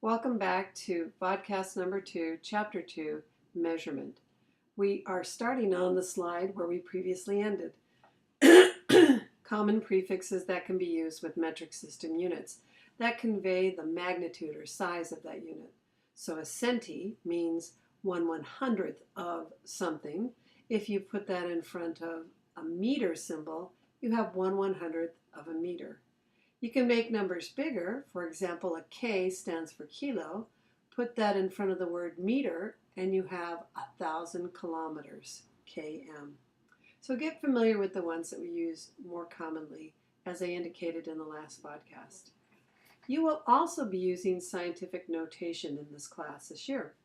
Welcome back to podcast number 2, chapter 2, measurement. We are starting on the slide where we previously ended. Common prefixes that can be used with metric system units that convey the magnitude or size of that unit. So a centi means 1/100th of something. If you put that in front of a meter symbol, you have 1/100th of a meter. You can make numbers bigger. For example, a K stands for kilo. Put that in front of the word meter and you have 1,000 kilometers, km. So get familiar with the ones that we use more commonly, as I indicated in the last podcast. You will also be using scientific notation in this class this year.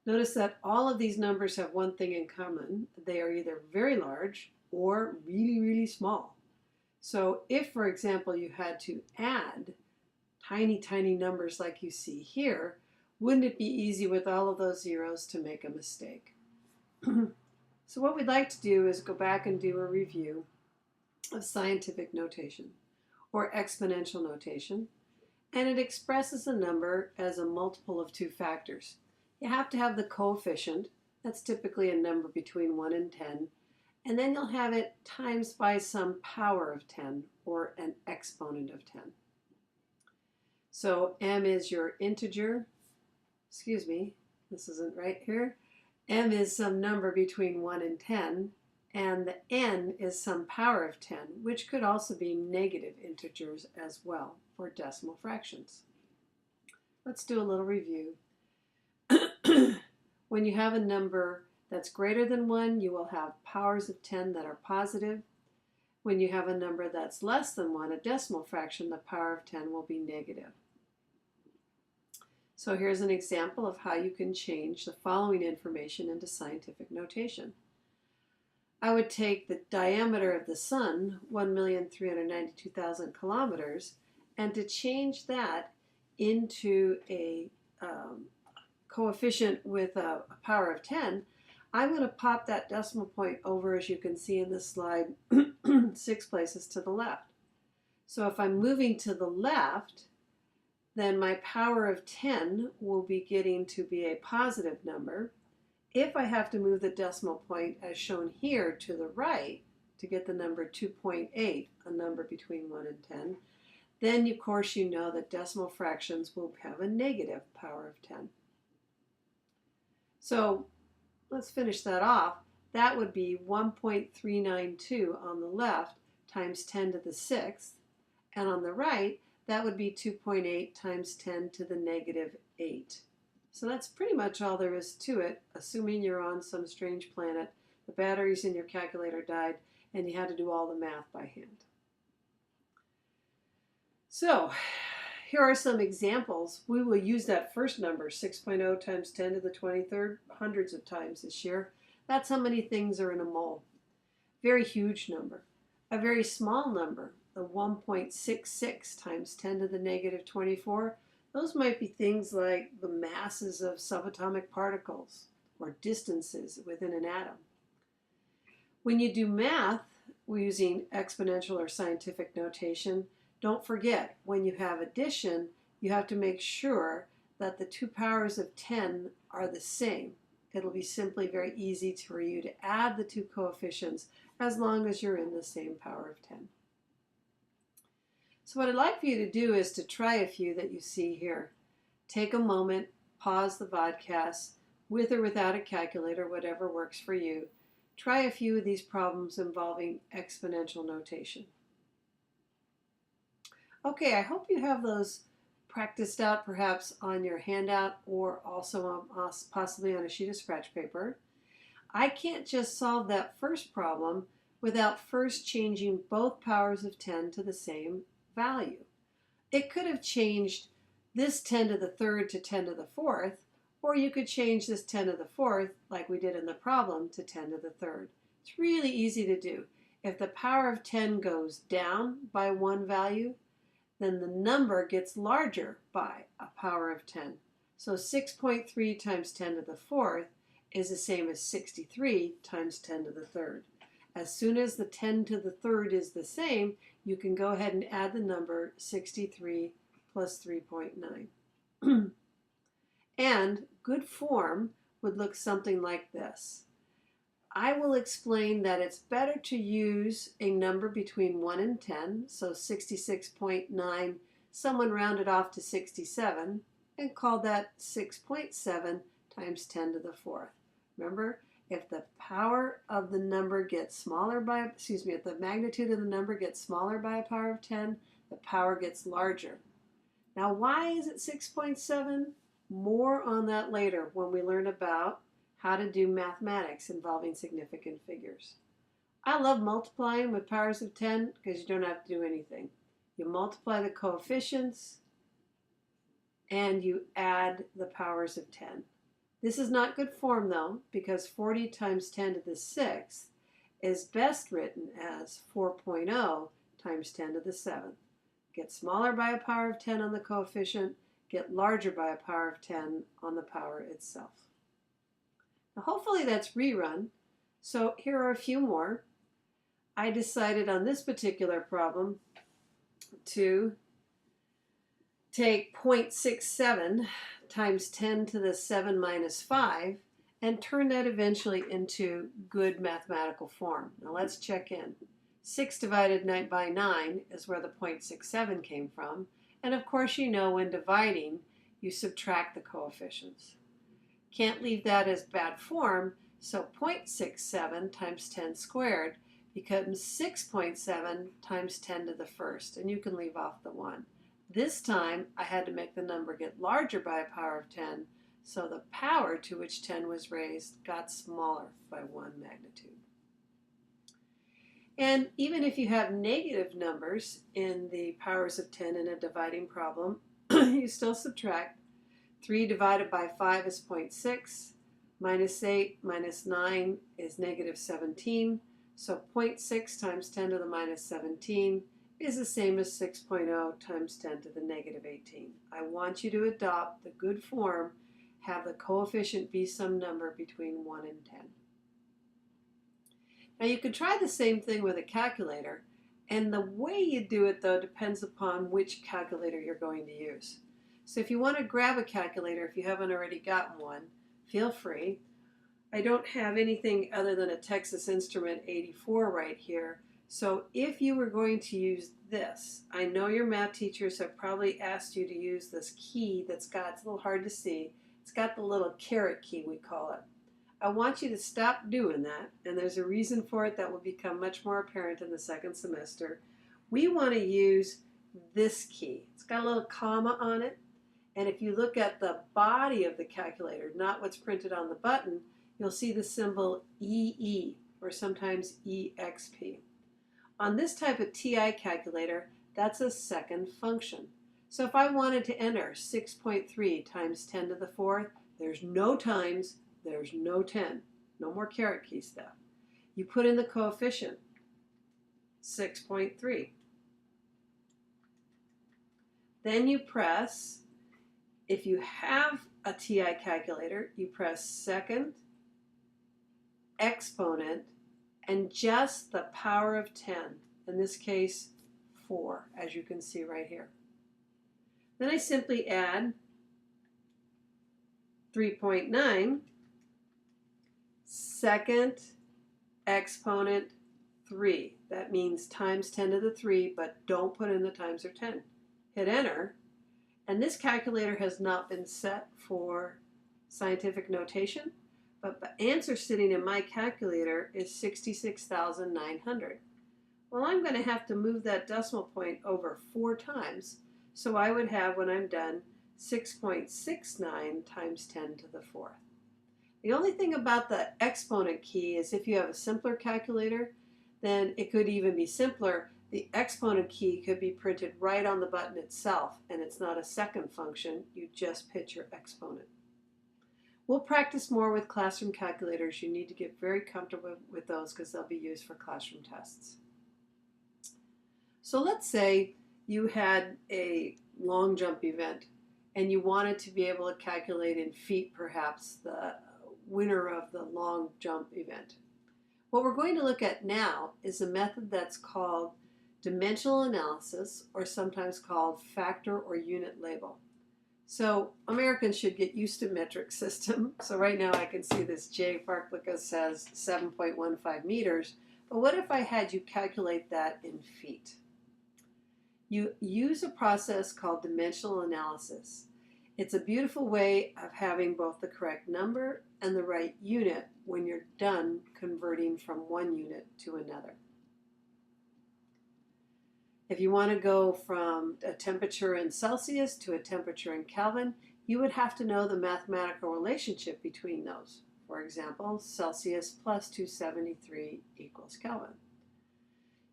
Notice that all of these numbers have one thing in common. They are either very large or really, really small. So if, for example, you had to add tiny, tiny numbers like you see here, wouldn't it be easy with all of those zeros to make a mistake? So what we'd like to do is go back and do a review of scientific notation or exponential notation, and it expresses a number as a multiple of two factors. You have to have the coefficient, that's typically a number between 1 and 10, and then you'll have it times by some power of 10 or an exponent of 10. So m is your integer. Excuse me, this isn't right here. M is some number between 1 and 10, and the n is some power of 10, which could also be negative integers as well for decimal fractions. Let's do a little review. When you have a number that's greater than 1, you will have powers of 10 that are positive. When you have a number that's less than 1, a decimal fraction, the power of 10 will be negative. So here's an example of how you can change the following information into scientific notation. I would take the diameter of the sun, 1,392,000 kilometers, and to change that into a coefficient with a power of 10, I'm going to pop that decimal point over, as you can see in this slide, 6 places to the left. So if I'm moving to the left, then my power of 10 will be getting to be a positive number. If I have to move the decimal point, as shown here, to the right to get the number 2.8, a number between 1 and 10, then of course you know that decimal fractions will have a negative power of 10. So let's finish that off. That would be 1.392 on the left times 10 to the 6th, and on the right, that would be 2.8 times 10 to the negative 8. So that's pretty much all there is to it, assuming you're on some strange planet, the batteries in your calculator died, and you had to do all the math by hand. So here are some examples. We will use that first number, 6.0 times 10 to the 23rd, hundreds of times this year. That's how many things are in a mole. Very huge number. A very small number, the 1.66 times 10 to the negative 24, those might be things like the masses of subatomic particles or distances within an atom. When you do math using exponential or scientific notation, don't forget, when you have addition, you have to make sure that the two powers of 10 are the same. It'll be simply very easy for you to add the two coefficients as long as you're in the same power of 10. So what I'd like for you to do is to try a few that you see here. Take a moment, pause the vodcast, with or without a calculator, whatever works for you. Try a few of these problems involving exponential notation. Okay, I hope you have those practiced out perhaps on your handout or also possibly on a sheet of scratch paper. I can't just solve that first problem without first changing both powers of 10 to the same value. It could have changed this 10 to the third to 10 to the fourth, or you could change this 10 to the fourth, like we did in the problem, to 10 to the third. It's really easy to do. If the power of 10 goes down by one value, then the number gets larger by a power of 10. So 6.3 times 10 to the fourth is the same as 63 times 10 to the third. As soon as the 10 to the third is the same, you can go ahead and add the number 63 plus 3.9. And good form would look something like this. I will explain that it's better to use a number between 1 and 10, so 66.9, someone rounded off to 67, and call that 6.7 times 10 to the fourth. Remember, if the power of the number gets smaller by, if the magnitude of the number gets smaller by a power of 10, the power gets larger. Now, why is it 6.7? More on that later when we learn about how to do mathematics involving significant figures. I love multiplying with powers of 10 because you don't have to do anything. You multiply the coefficients and you add the powers of 10. This is not good form though, because 40 times 10 to the 6th is best written as 4.0 times 10 to the 7th. Get smaller by a power of 10 on the coefficient, get larger by a power of 10 on the power itself. Now, hopefully that's rerun. So here are a few more. I decided on this particular problem to take 0.67 times 10 to the 7 minus 5 and turn that eventually into good mathematical form. Now let's check in. 6 divided by 9 is where the 0.67 came from. And of course, you know when dividing, you subtract the coefficients. Can't leave that as bad form, so 0.67 times 10 squared becomes 6.7 times 10 to the first, and you can leave off the 1. This time, I had to make the number get larger by a power of 10, so the power to which 10 was raised got smaller by 1 magnitude. And even if you have negative numbers in the powers of 10 in a dividing problem, you still subtract. 3 divided by 5 is 0.6, minus 8 minus 9 is negative 17, so 0.6 times 10 to the minus 17 is the same as 6.0 times 10 to the negative 18. I want you to adopt the good form, have the coefficient be some number between 1 and 10. Now you could try the same thing with a calculator, and the way you do it though depends upon which calculator you're going to use. So if you want to grab a calculator, if you haven't already gotten one, feel free. I don't have anything other than a Texas Instrument 84 right here. So if you were going to use this, I know your math teachers have probably asked you to use this key it's a little hard to see. It's got the little caret key, we call it. I want you to stop doing that, and there's a reason for it that will become much more apparent in the second semester. We want to use this key. It's got a little comma on it. And if you look at the body of the calculator, not what's printed on the button, you'll see the symbol EE, or sometimes EXP. On this type of TI calculator, that's a second function. So if I wanted to enter 6.3 times 10 to the fourth, there's no times, there's no 10. No more caret key stuff. You put in the coefficient, 6.3. Then you press, if you have a TI calculator, you press second, exponent, and just the power of 10. In this case, 4, as you can see right here. Then I simply add 3.9, second, exponent, 3. That means times 10 to the 3, but don't put in the times or 10. Hit enter. And this calculator has not been set for scientific notation, but the answer sitting in my calculator is 66,900. Well, I'm going to have to move that decimal point over 4 times, so I would have, when I'm done, 6.69 times 10 to the fourth. The only thing about the exponent key is if you have a simpler calculator, then it could even be simpler. The exponent key could be printed right on the button itself, and it's not a second function. You just put your exponent. We'll practice more with classroom calculators. You need to get very comfortable with those because they'll be used for classroom tests. So let's say you had a long jump event and you wanted to be able to calculate in feet perhaps the winner of the long jump event. What we're going to look at now is a method that's called dimensional analysis, or sometimes called factor or unit label. So Americans should get used to metric system. So right now I can see this J. Farclicus says 7.15 meters. But what if I had you calculate that in feet? You use a process called dimensional analysis. It's a beautiful way of having both the correct number and the right unit when you're done converting from one unit to another. If you want to go from a temperature in Celsius to a temperature in Kelvin, you would have to know the mathematical relationship between those. For example, Celsius plus 273 equals Kelvin.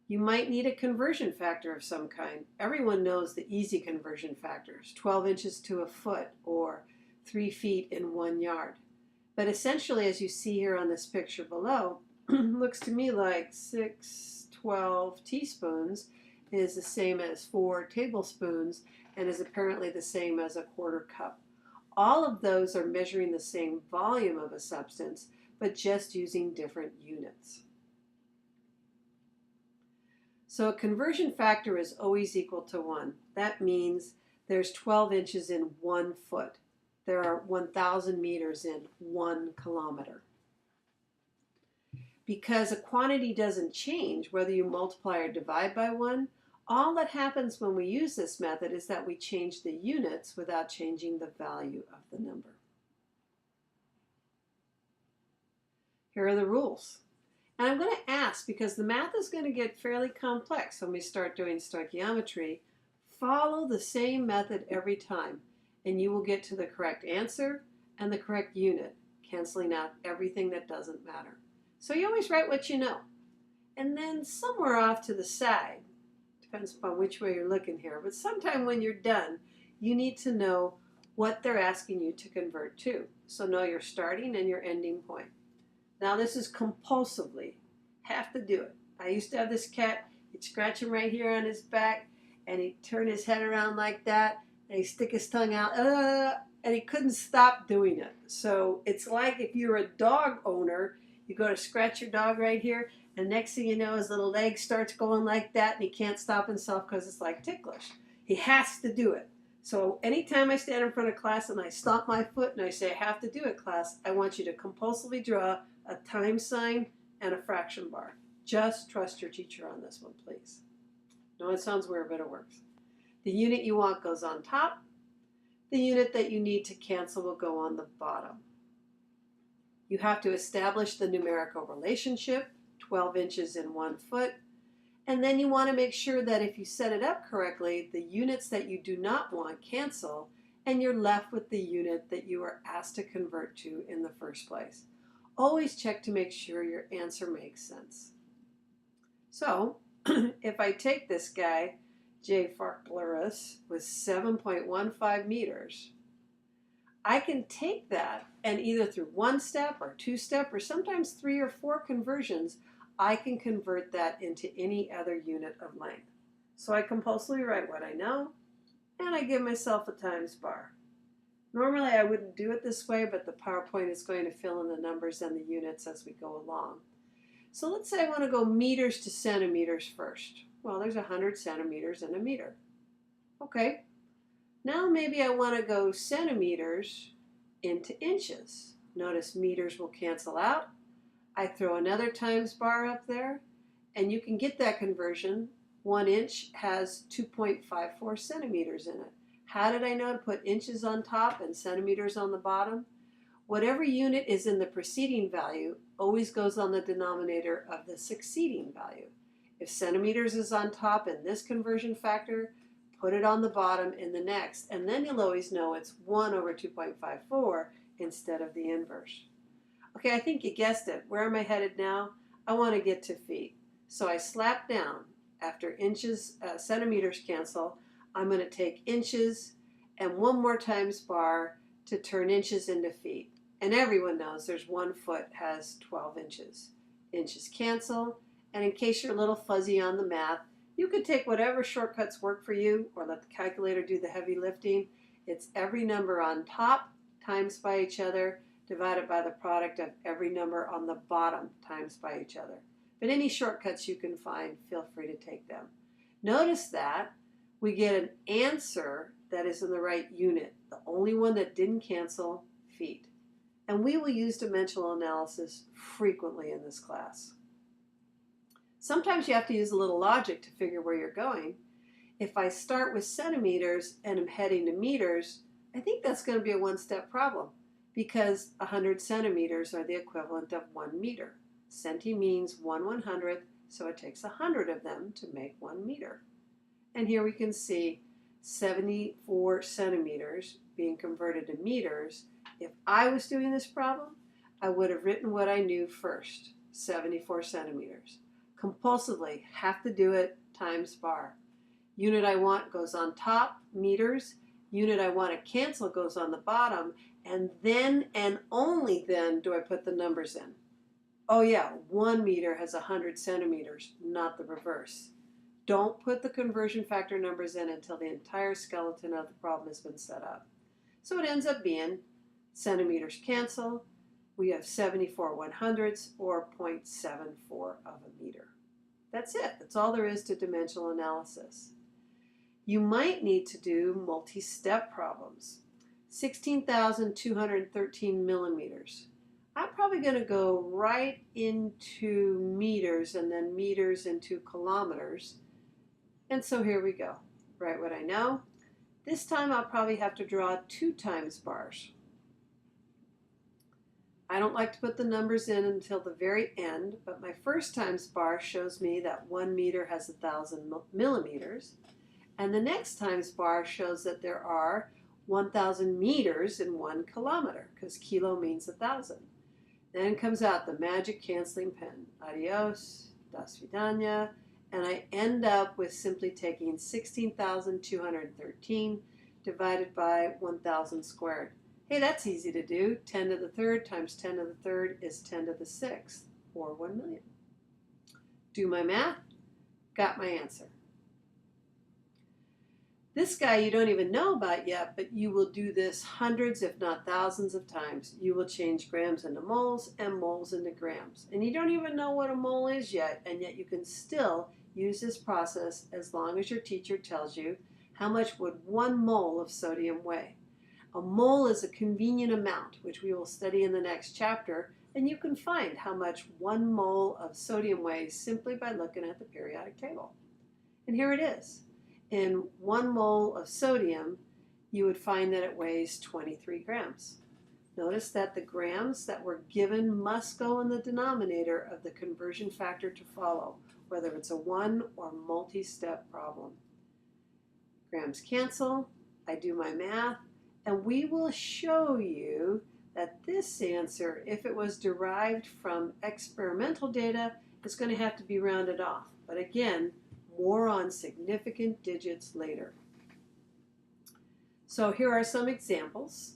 You might need a conversion factor of some kind. Everyone knows the easy conversion factors, 12 inches to a foot or 3 feet in 1 yard. But essentially, as you see here on this picture below, looks to me like 12 teaspoons is the same as 4 tablespoons and is apparently the same as a quarter cup. All of those are measuring the same volume of a substance, but just using different units. So a conversion factor is always equal to 1. That means there's 12 inches in 1 foot. There are 1,000 meters in 1 kilometer. Because a quantity doesn't change whether you multiply or divide by 1, all that happens when we use this method is that we change the units without changing the value of the number. Here are the rules. And I'm going to ask, because the math is going to get fairly complex when we start doing stoichiometry, follow the same method every time, and you will get to the correct answer and the correct unit, canceling out everything that doesn't matter. So you always write what you know. And then somewhere off to the side, depends upon which way you're looking here, but sometime when you're done, you need to know what they're asking you to convert to. So know your starting and your ending point. Now this is compulsively. Have to do it. I used to have this cat, he'd scratch him right here on his back, and he'd turn his head around like that, and he'd stick his tongue out, and he couldn't stop doing it. So it's like if you're a dog owner, you go to scratch your dog right here, and next thing you know, his little leg starts going like that, and he can't stop himself because it's like ticklish. He has to do it. So anytime I stand in front of class and I stomp my foot and I say, I have to do it, class, I want you to compulsively draw a time sign and a fraction bar. Just trust your teacher on this one, please. No, it sounds weird, but it works. The unit you want goes on top. The unit that you need to cancel will go on the bottom. You have to establish the numerical relationship, 12 inches in 1 foot. And then you want to make sure that if you set it up correctly, the units that you do not want cancel, and you're left with the unit that you were asked to convert to in the first place. Always check to make sure your answer makes sense. So, if I take this guy, J. Farclicus, with 7.15 meters, I can take that and either through 1 step or 2 step or sometimes 3 or 4 conversions, I can convert that into any other unit of length. So I compulsively write what I know, and I give myself a times bar. Normally I wouldn't do it this way, but the PowerPoint is going to fill in the numbers and the units as we go along. So let's say I want to go meters to centimeters first. Well, there's 100 centimeters in a meter. Okay. Now maybe I want to go centimeters into inches. Notice meters will cancel out. I throw another times bar up there, and you can get that conversion. 1 inch has 2.54 centimeters in it. How did I know to put inches on top and centimeters on the bottom? Whatever unit is in the preceding value always goes on the denominator of the succeeding value. If centimeters is on top in this conversion factor, put it on the bottom in the next, and then you'll always know it's 1 over 2.54 instead of the inverse. Okay, I think you guessed it. Where am I headed now? I want to get to feet. So I slap down. After inches, centimeters cancel, I'm going to take inches and 1 more times bar to turn inches into feet. And everyone knows there's 1 foot has 12 inches. Inches cancel, and in case you're a little fuzzy on the math, you could take whatever shortcuts work for you or let the calculator do the heavy lifting. It's every number on top times by each other divided by the product of every number on the bottom times by each other. But any shortcuts you can find, feel free to take them. Notice that we get an answer that is in the right unit. The only one that didn't cancel, feet. And we will use dimensional analysis frequently in this class. Sometimes you have to use a little logic to figure where you're going. If I start with centimeters and am heading to meters, I think that's going to be a one-step problem because 100 centimeters are the equivalent of 1 meter. Centi means 1/100th, so it takes 100 of them to make 1 meter. And here we can see 74 centimeters being converted to meters. If I was doing this problem, I would have written what I knew first, 74 centimeters. Compulsively, have to do it times bar. Unit I want goes on top, meters. Unit I want to cancel goes on the bottom, and then and only then do I put the numbers in. Oh yeah, 1 meter has 100 centimeters, not the reverse. Don't put the conversion factor numbers in until the entire skeleton of the problem has been set up. So it ends up being centimeters cancel. We have 74 100ths or 0.74 of a meter. That's it. That's all there is to dimensional analysis. You might need to do multi-step problems. 16,213 millimeters. I'm probably going to go right into meters and then meters into kilometers. And so here we go. Write what I know. This time I'll probably have to draw 2 times bars. I don't like to put the numbers in until the very end, but my first times bar shows me that 1 meter has 1,000 millimeters. And the next times bar shows that there are 1,000 meters in 1 kilometer, because kilo means 1,000. Then comes out the magic canceling pen. Adios, das vidanya. And I end up with simply taking 16,213 divided by 1,000 squared. Hey, that's easy to do. 10 to the third times 10 to the third is 10 to the sixth, or 1 million. Do my math, got my answer. This guy you don't even know about yet, but you will do this hundreds, if not thousands of times. You will change grams into moles and moles into grams. And you don't even know what a mole is yet, and yet you can still use this process as long as your teacher tells you how much would 1 mole of sodium weigh. A mole is a convenient amount, which we will study in the next chapter, and you can find how much 1 mole of sodium weighs simply by looking at the periodic table. And here it is. In 1 mole of sodium, you would find that it weighs 23 grams. Notice that the grams that were given must go in the denominator of the conversion factor to follow, whether it's a one or multi-step problem. Grams cancel, I do my math, and we will show you that this answer, if it was derived from experimental data, is going to have to be rounded off. But again, more on significant digits later. So here are some examples.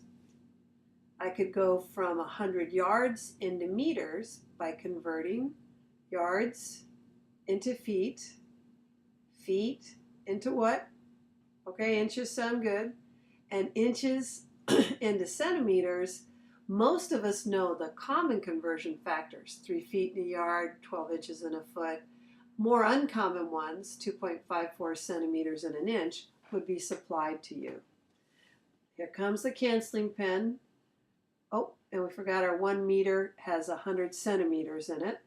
I could go from 100 yards into meters by converting yards into feet, feet into what? Okay, inches sound good. And inches into centimeters. Most of us know the common conversion factors, 3 feet in a yard, 12 inches in a foot. More uncommon ones, 2.54 centimeters in an inch, would be supplied to you. Here comes the canceling pen. Oh, and we forgot our 1 meter has 100 centimeters in it.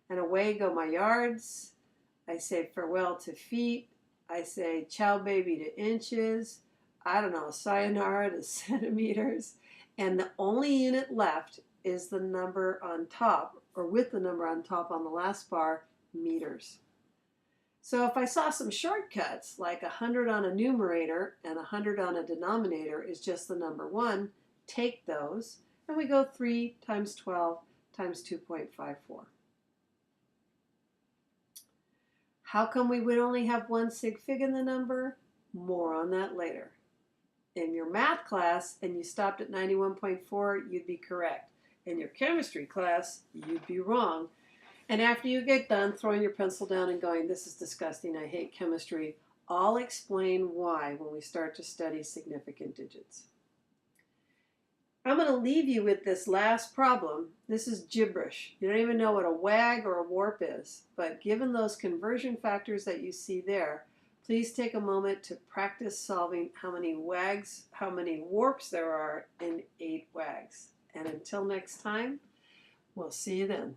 And away go my yards. I say farewell to feet. I say ciao baby to inches. I don't know, sayonara to centimeters. And the only unit left is the number on top, or with the number on top on the last bar, meters. So if I saw some shortcuts, like 100 on a numerator and 100 on a denominator is just the number 1, take those, and we go 3 times 12 times 2.54. How come we would only have 1 sig fig in the number? More on that later. In your math class and you stopped at 91.4, you'd be correct. In your chemistry class, you'd be wrong. And after you get done throwing your pencil down and going, this is disgusting, I hate chemistry, I'll explain why when we start to study significant digits. I'm going to leave you with this last problem. This is gibberish. You don't even know what a wag or a warp is. But given those conversion factors that you see there, Please take a moment to practice solving how many warps there are in 8 wags. And until next time, we'll see you then.